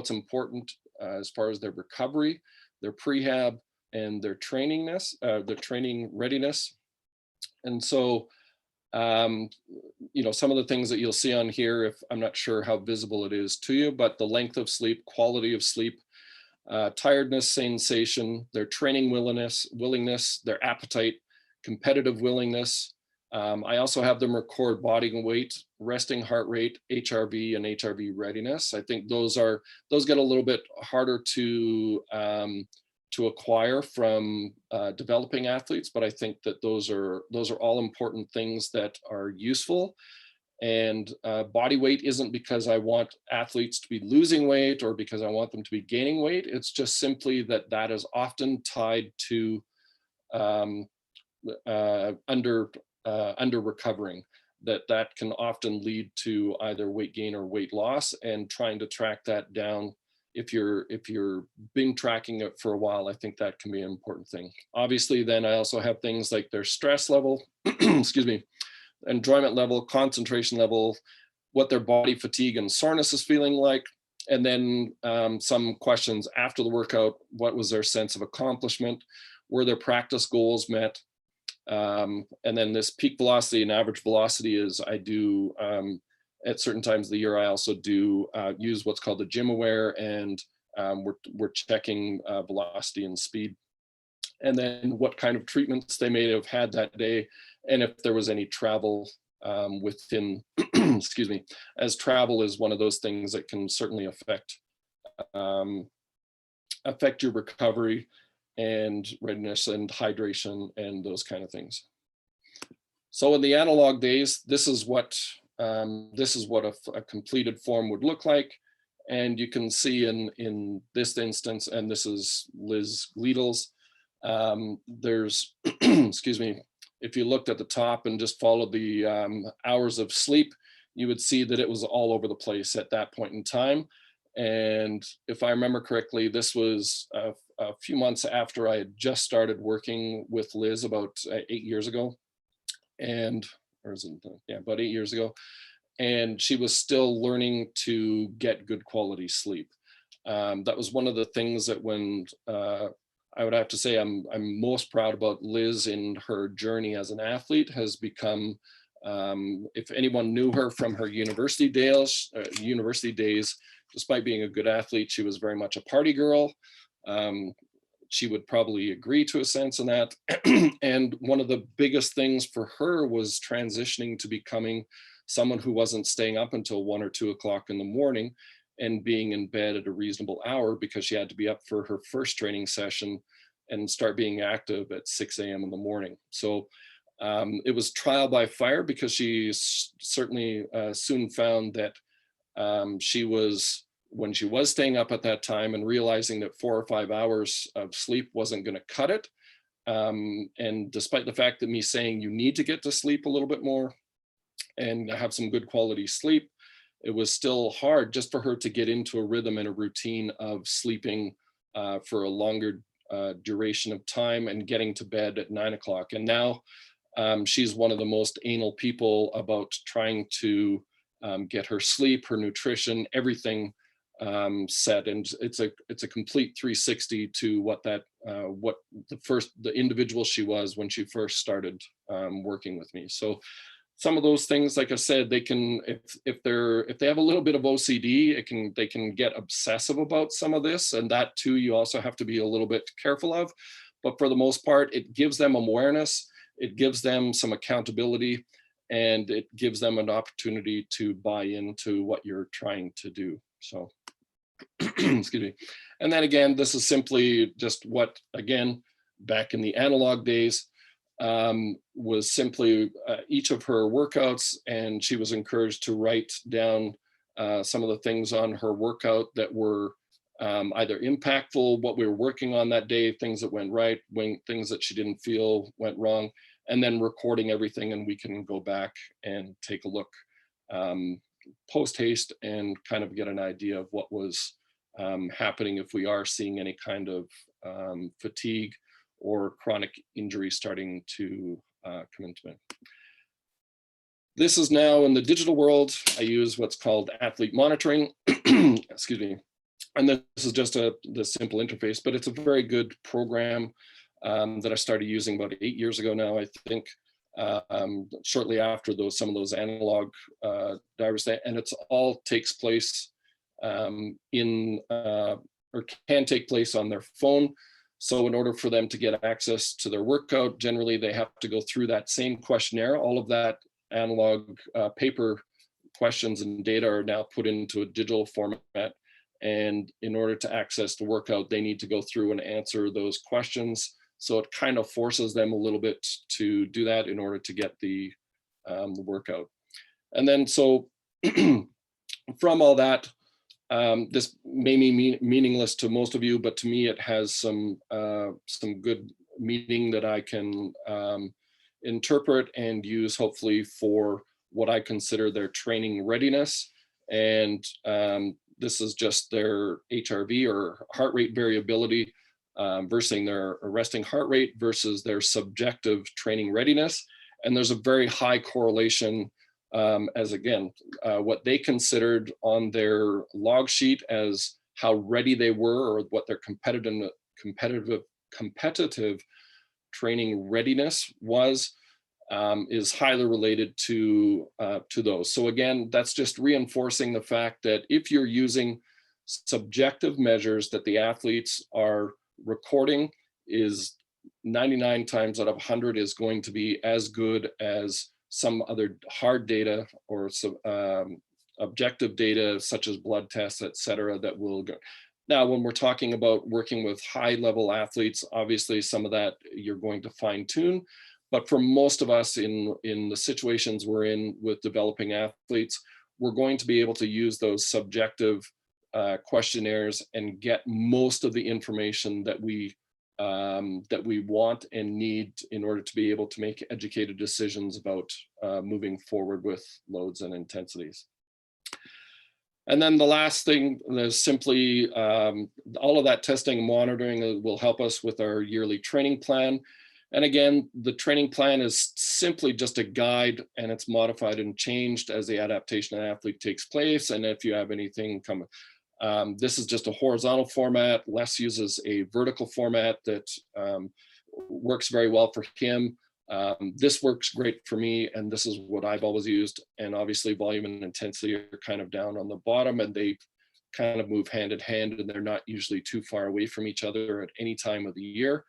important as far as their recovery, their prehab, and their training readiness. And so, you know, some of the things that you'll see on here, if I'm not sure how visible it is to you, but the length of sleep, quality of sleep, tiredness sensation, their training willingness, their appetite, competitive willingness. I also have them record body weight, resting heart rate, HRV, and HRV readiness. I think those get a little bit harder to acquire from developing athletes, but I think that those are all important things that are useful. And body weight isn't because I want athletes to be losing weight or because I want them to be gaining weight. It's just simply that is often tied to under recovering, that can often lead to either weight gain or weight loss, and trying to track that down. If you're been tracking it for a while, I think that can be an important thing. Obviously, then I also have things like their stress level, excuse me, enjoyment level, concentration level, what their body fatigue and soreness is feeling like, and then some questions after the workout. What was their sense of accomplishment? Were their practice goals met? And then this peak velocity and average velocity is, I do at certain times of the year, I also do use what's called the gym aware, and we're checking velocity and speed. And then what kind of treatments they may have had that day, and if there was any travel within, excuse me, as travel is one of those things that can certainly affect your recovery and readiness and hydration and those kind of things. So in the analog days, this is what a completed form would look like. And you can see in this instance, and this is Liz Gleedle's, there's, excuse me, if you looked at the top and just followed the hours of sleep, you would see that it was all over the place at that point in time. And if I remember correctly, this was a few months after I had just started working with Liz about 8 years ago. And, or is it, yeah, about 8 years ago. And she was still learning to get good quality sleep. That was one of the things that when I would have to say I'm most proud about Liz in her journey as an athlete has become, if anyone knew her from her university days, despite being a good athlete, she was very much a party girl. She would probably agree to a sense in that. And one of the biggest things for her was transitioning to becoming someone who wasn't staying up until 1 or 2 o'clock in the morning and being in bed at a reasonable hour, because she had to be up for her first training session and start being active at 6 a.m. in the morning. So it was trial by fire, because she certainly soon found that when she was staying up at that time and realizing that 4 or 5 hours of sleep wasn't going to cut it. And despite the fact that me saying you need to get to sleep a little bit more and have some good quality sleep, it was still hard just for her to get into a rhythm and a routine of sleeping for a longer duration of time and getting to bed at 9 o'clock. And now she's one of the most anal people about trying to get her sleep, her nutrition, everything set. And it's a complete 360 to what the individual she was when she first started working with me. So some of those things, like I said, they can, if they have a little bit of OCD, they can get obsessive about some of this, and that too you also have to be a little bit careful of. But for the most part, it gives them awareness, it gives them some accountability, and it gives them an opportunity to buy into what you're trying to do. So, excuse me. And then again, this is simply just what, again, back in the analog days, was simply each of her workouts, and she was encouraged to write down some of the things on her workout that were either impactful, what we were working on that day, things that went right, things that she didn't feel went wrong, and then recording everything, and we can go back and take a look post haste and kind of get an idea of what was happening if we are seeing any kind of fatigue or chronic injury starting to come into it. This is now in the digital world. I use what's called athlete monitoring, excuse me. And this is just the simple interface, but it's a very good program that I started using about 8 years ago now, I think, shortly after some of those analog divers, and it's all takes place or can take place on their phone. So in order for them to get access to their workout, generally they have to go through that same questionnaire. All of that analog paper questions and data are now put into a digital format. And in order to access the workout, they need to go through and answer those questions. So it kind of forces them a little bit to do that in order to get the workout. And then so from all that, this may be meaningless to most of you, but to me it has some good meaning that I can interpret and use hopefully for what I consider their training readiness. And this is just their HRV or heart rate variability versus their resting heart rate versus their subjective training readiness. And there's a very high correlation as again, what they considered on their log sheet as how ready they were or what their competitive training readiness was is highly related to those. So again, that's just reinforcing the fact that if you're using subjective measures that the athletes are recording, is 99 times out of 100 is going to be as good as some other hard data or some objective data such as blood tests, et cetera, that will go. Now, when we're talking about working with high level athletes, obviously some of that you're going to fine tune. But for most of us in the situations we're in with developing athletes, we're going to be able to use those subjective questionnaires and get most of the information that we want and need in order to be able to make educated decisions about moving forward with loads and intensities. And then the last thing is simply all of that testing and monitoring will help us with our yearly training plan. And again, the training plan is simply just a guide, and it's modified and changed as the adaptation of the athlete takes place. And if you have anything come, this is just a horizontal format. Les uses a vertical format that works very well for him. This works great for me, and this is what I've always used. And obviously volume and intensity are kind of down on the bottom, and they kind of move hand in hand, and they're not usually too far away from each other at any time of the year.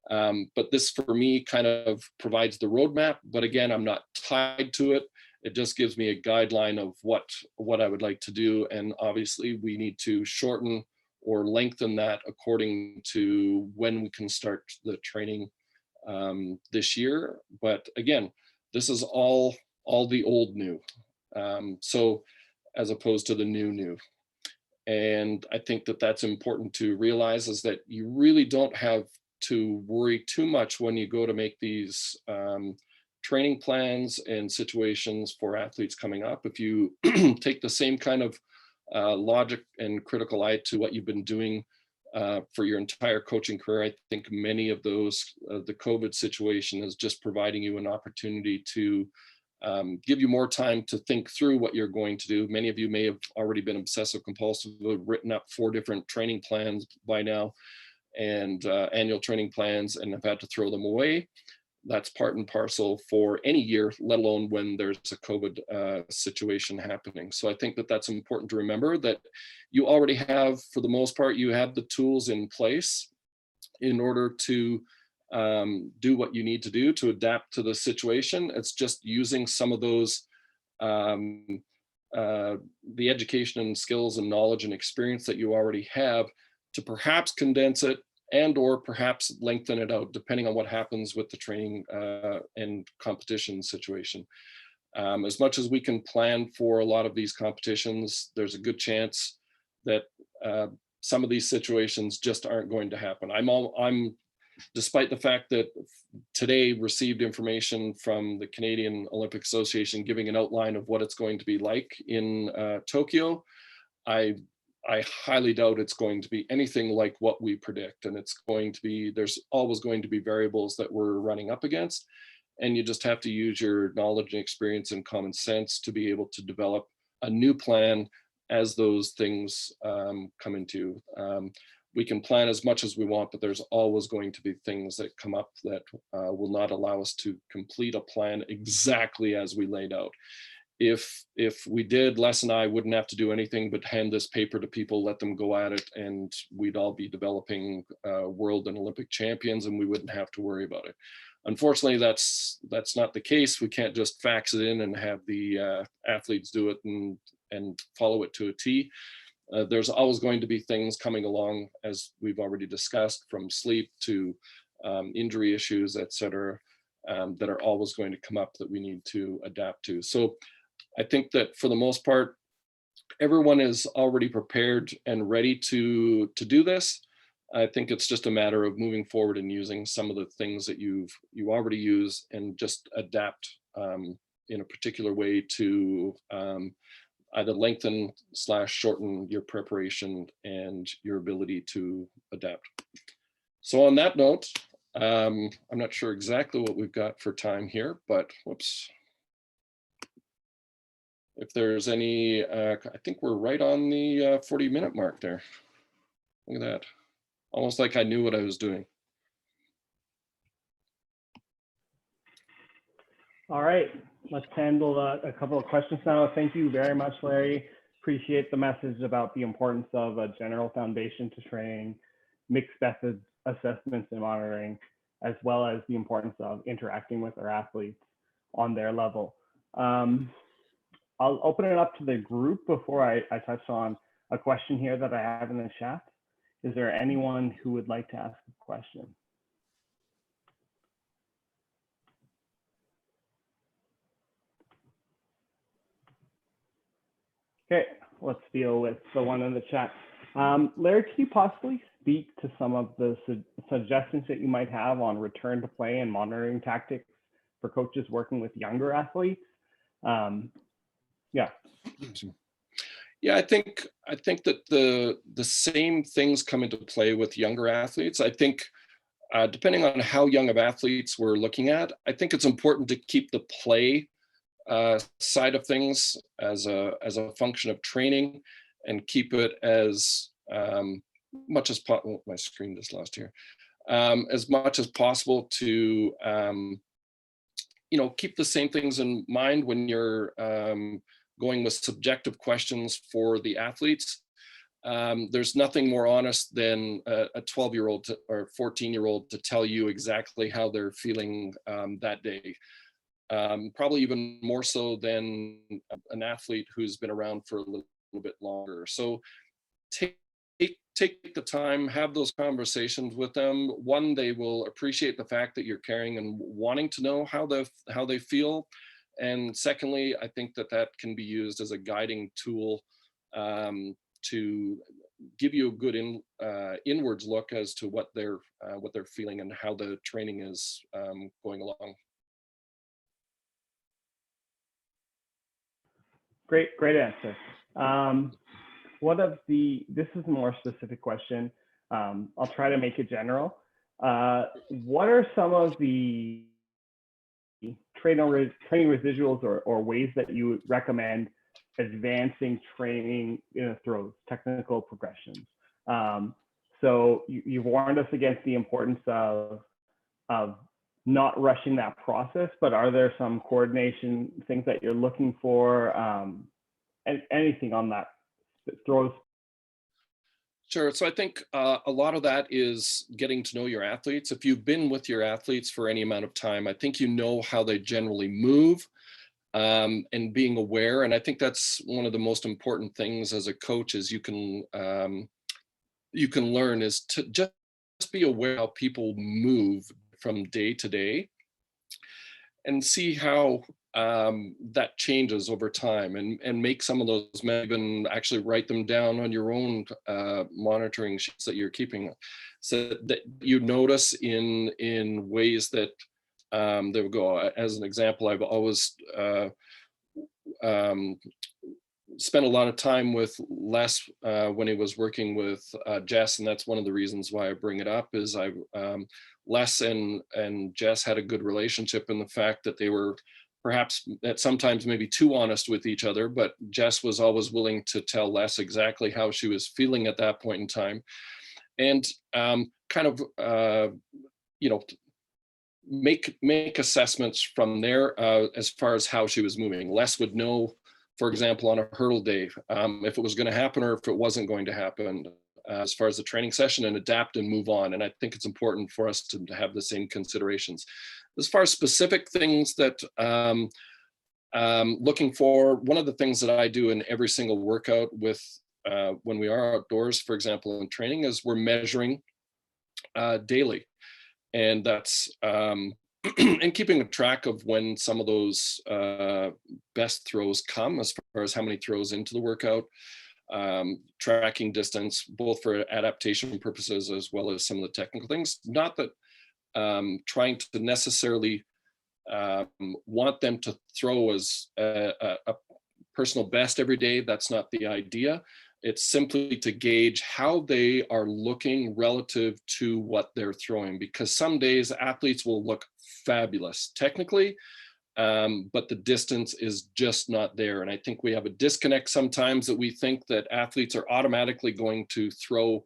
But this for me kind of provides the roadmap, but again, I'm not tied to it. It just gives me a guideline of what I would like to do. And obviously we need to shorten or lengthen that according to when we can start the training this year. But again, this is all the old new. So as opposed to the new. And I think that that's important to realize, is that you really don't have to worry too much when you go to make these training plans and situations for athletes coming up. If you take the same kind of logic and critical eye to what you've been doing for your entire coaching career, I think many of those, the COVID situation is just providing you an opportunity to give you more time to think through what you're going to do. Many of you may have already been obsessive compulsive, written up 4 different training plans by now, and annual training plans, and have had to throw them away. That's part and parcel for any year, let alone when there's a COVID situation happening. So I think that that's important to remember, that you already have, for the most part, you have the tools in place in order to do what you need to do to adapt to the situation. It's just using some of those, the education and skills and knowledge and experience that you already have, to perhaps condense it and or perhaps lengthen it out depending on what happens with the training and competition situation. As much as we can plan for a lot of these competitions, there's a good chance that some of these situations just aren't going to happen. I'm despite the fact that today received information from the Canadian Olympic Association giving an outline of what it's going to be like in Tokyo, I highly doubt it's going to be anything like what we predict. And it's going to be, there's always going to be variables that we're running up against. And you just have to use your knowledge and experience and common sense to be able to develop a new plan as those things come into. We can plan as much as we want, but there's always going to be things that come up that will not allow us to complete a plan exactly as we laid out. If we did, Les and I wouldn't have to do anything but hand this paper to people, let them go at it, and we'd all be developing world and Olympic champions, and we wouldn't have to worry about it. Unfortunately, that's not the case. We can't just fax it in and have the athletes do it and follow it to a T. There's always going to be things coming along, as we've already discussed, from sleep to injury issues, et cetera, that are always going to come up that we need to adapt to. So I think that for the most part, everyone is already prepared and ready to do this. I think it's just a matter of moving forward and using some of the things that you already use and just adapt in a particular way to either lengthen / shorten your preparation and your ability to adapt. So on that note, I'm not sure exactly what we've got for time here, but whoops. If there's any, I think we're right on the 40-minute mark there. Look at that. Almost like I knew what I was doing. All right, let's handle a couple of questions now. Thank you very much, Larry. Appreciate the message about the importance of a general foundation to training, mixed methods, assessments and monitoring, as well as the importance of interacting with our athletes on their level. I'll open it up to the group before I touch on a question here that I have in the chat. Is there anyone who would like to ask a question? Okay, let's deal with the one in the chat. Larry, can you possibly speak to some of the suggestions that you might have on return to play and monitoring tactics for coaches working with younger athletes? Yeah. Yeah, I think that the same things come into play with younger athletes. I think depending on how young of athletes we're looking at, I think it's important to keep the play side of things as a function of training, and keep it as much as possible. My screen just lost here. As much as possible to keep the same things in mind when you're going with subjective questions for the athletes. There's nothing more honest than a 12-year-old or 14-year-old to tell you exactly how they're feeling that day. Probably even more so than an athlete who's been around for a little bit longer. So take the time, have those conversations with them. One, they will appreciate the fact that you're caring and wanting to know how they feel. And secondly, I think that can be used as a guiding tool to give you a good inwards look as to what they're feeling and how the training is going along. Great answer. This is a more specific question. I'll try to make it general. What are some of the training residuals or ways that you would recommend advancing training through technical progressions? So you've warned us against the importance of not rushing that process, but are there some coordination things that you're looking for? Anything on that throws? Sure. So I think a lot of that is getting to know your athletes. If you've been with your athletes for any amount of time, I think you know how they generally move, and being aware. And I think that's one of the most important things as a coach is you can learn is to just be aware how people move from day to day and see how that changes over time, and make some of those, even actually write them down on your own monitoring sheets that you're keeping, so that you notice in ways that there we go. As an example, I've always spent a lot of time with Les when he was working with Jess, and that's one of the reasons why I bring it up. Is Les and Jess had a good relationship in the fact that they were perhaps at sometimes maybe too honest with each other, but Jess was always willing to tell Les exactly how she was feeling at that point in time, and kind of you know, make assessments from there as far as how she was moving. Les would know, for example, on a hurdle day, if it was going to happen or if it wasn't going to happen, as far as the training session, and adapt and move on. And I think it's important for us to have the same considerations. As far as specific things that looking for, one of the things that I do in every single workout with when we are outdoors, for example, in training, is we're measuring daily. And that's and keeping a track of when some of those best throws come, as far as how many throws into the workout, tracking distance, both for adaptation purposes as well as some of the technical things. Not that trying to necessarily want them to throw as a personal best every day. That's not the idea. It's simply to gauge how they are looking relative to what they're throwing, because some days athletes will look fabulous technically, but the distance is just not there. And I think we have a disconnect sometimes that we think that athletes are automatically going to throw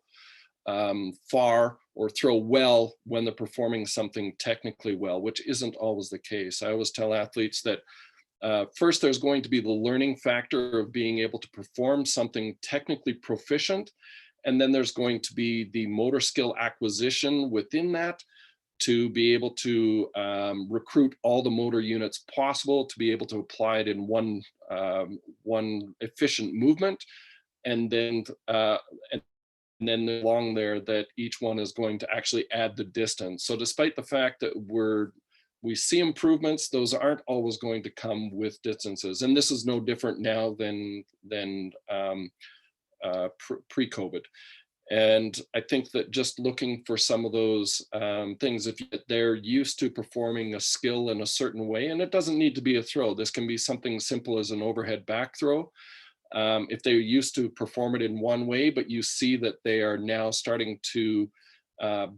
far or throw well when they're performing something technically well, which isn't always the case. I always tell athletes that first, there's going to be the learning factor of being able to perform something technically proficient. And then there's going to be the motor skill acquisition within that to be able to recruit all the motor units possible, to be able to apply it in one efficient movement. And then along there that each one is going to actually add the distance. So despite the fact that we see improvements, those aren't always going to come with distances. And this is no different now than pre-COVID. And I think that just looking for some of those things, if they're used to performing a skill in a certain way, and it doesn't need to be a throw, this can be something simple as an overhead back throw. If they're used to perform it in one way, but you see that they are now starting to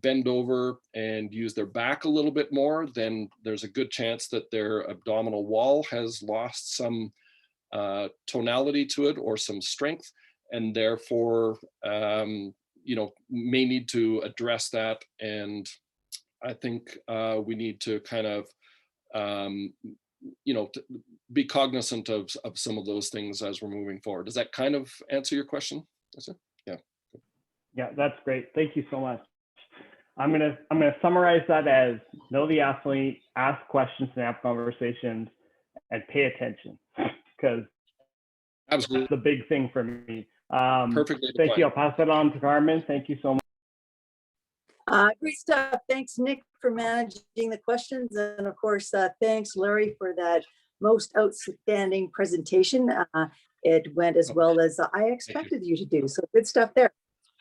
bend over and use their back a little bit more, then there's a good chance that their abdominal wall has lost some tonality to it or some strength, and therefore may need to address that. And I think we need to kind of be cognizant of some of those things as we're moving forward. Does that kind of answer your question? Yeah, that's great. Thank you so much. I'm gonna summarize that as know the athlete, ask questions and have conversations, and pay attention, because Absolutely, that's the big thing for me. Perfectly. Thank you. I'll pass it on to Carmen. Thank you so much. Great stuff. Thanks, Nick, for managing the questions. And of course, thanks, Larry, for that most outstanding presentation. It went as well as I expected you to do. So good stuff there.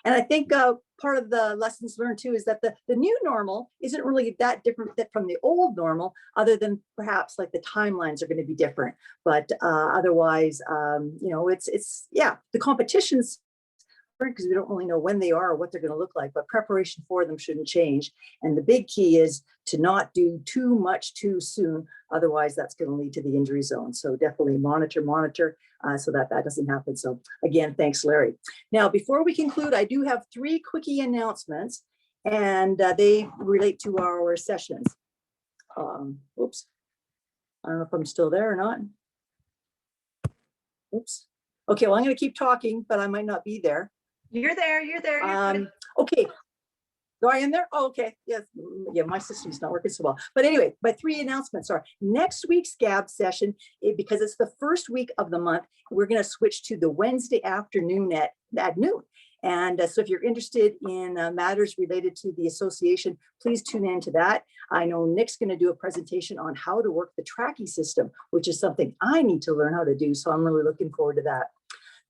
And I think part of the lessons learned too is that the new normal isn't really that different from the old normal, other than perhaps like the timelines are going to be different. But otherwise, the competitions, because we don't really know when they are or what they're going to look like, but preparation for them shouldn't change. And the big key is to not do too much too soon. Otherwise, that's going to lead to the injury zone. So definitely monitor so that doesn't happen. So again, thanks, Larry. Now, before we conclude, I do have 3 quickie announcements, and they relate to our sessions. Oops. I don't know if I'm still there or not. Oops. Okay, well, I'm going to keep talking, but I might not be there. You're there. You're good. Okay. So I am there? Oh, okay. Yes. Yeah, my system's not working so well. But anyway, my 3 announcements are next week's GAAB session, because it's the first week of the month, we're going to switch to the Wednesday afternoon at noon. And so if you're interested in matters related to the association, please tune in to that. I know Nick's going to do a presentation on how to work the tracking system, which is something I need to learn how to do. So I'm really looking forward to that.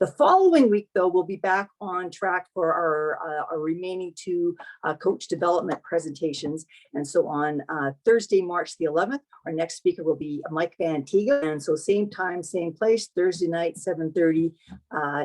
The following week, though, we'll be back on track for our remaining two coach development presentations. And so on Thursday, March the 11th, our next speaker will be Mike Van Tiga. And so same time, same place, Thursday night, 7:30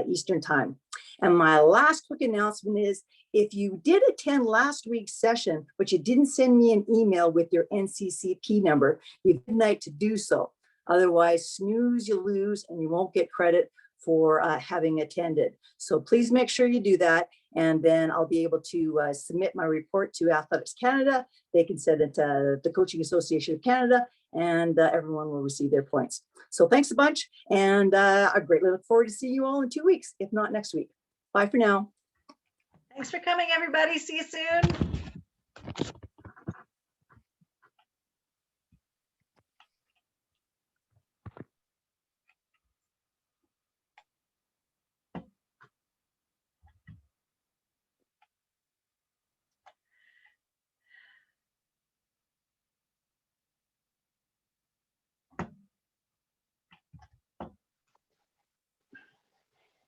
Eastern time. And my last quick announcement is, if you did attend last week's session, but you didn't send me an email with your NCCP number, you have midnight to do so. Otherwise, snooze, you lose, and you won't get credit for having attended. So please make sure you do that. And then I'll be able to submit my report to Athletics Canada. They can send it to the Coaching Association of Canada, and everyone will receive their points. So thanks a bunch. And I greatly look forward to seeing you all in 2 weeks, if not next week. Bye for now. Thanks for coming, everybody. See you soon.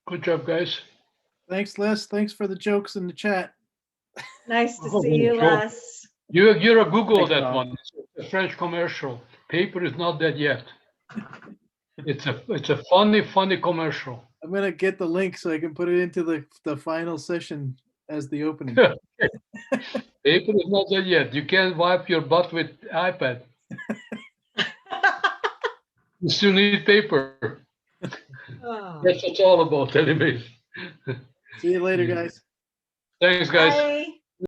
Good job, guys. Thanks, Les. Thanks for the jokes in the chat. Nice to Oh, see you, sure. Les. You're a Google Thanks, that Tom. one. It's a French commercial. Paper is not dead yet. It's a funny commercial. I'm gonna get the link so I can put it into the final session as the opening. Paper is not dead yet. You can't wipe your butt with iPad. You still need paper. Oh. That's what it's all about, anyways. See you later, guys. Thanks, guys. Bye.